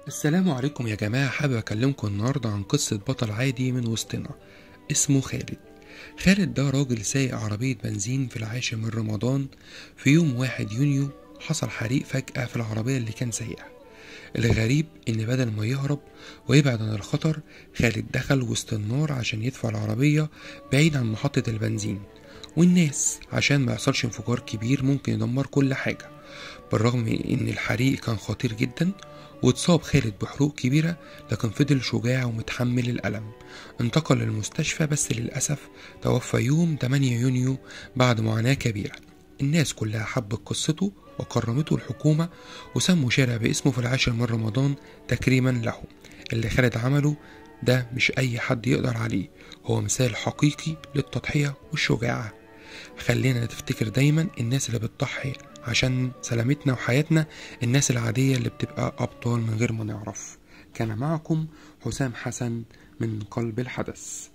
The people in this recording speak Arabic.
السلام عليكم يا جماعة، حابب أكلمكم النهاردة عن قصة بطل عادي من وسطنا اسمه خالد. خالد ده راجل سايق عربية بنزين في العاشر من رمضان. في يوم 1 يونيو حصل حريق فجأة في العربية اللي كان سايقها. الغريب إن بدل ما يهرب ويبعد عن الخطر، خالد دخل وسط النار عشان يدفع العربية بعيد عن محطة البنزين والناس، عشان ما يحصلش انفجار كبير ممكن يدمر كل حاجة. بالرغم من إن الحريق كان خطير جدا واتصاب خالد بحروق كبيرة، لكن فضل شجاع ومتحمل الألم. انتقل للمستشفى بس للأسف توفى يوم 8 يونيو بعد معاناة كبيرة. الناس كلها حبت قصته وكرمته الحكومة، وسموا شارع باسمه في العاشر من رمضان تكريما له. اللي خالد عمله ده مش أي حد يقدر عليه، هو مثال حقيقي للتضحية والشجاعة. خلينا نفتكر دايما الناس اللي بتضحي عشان سلامتنا وحياتنا، الناس العادية اللي بتبقى أبطال من غير ما نعرف. كان معكم حسام حسن من قلب الحدث.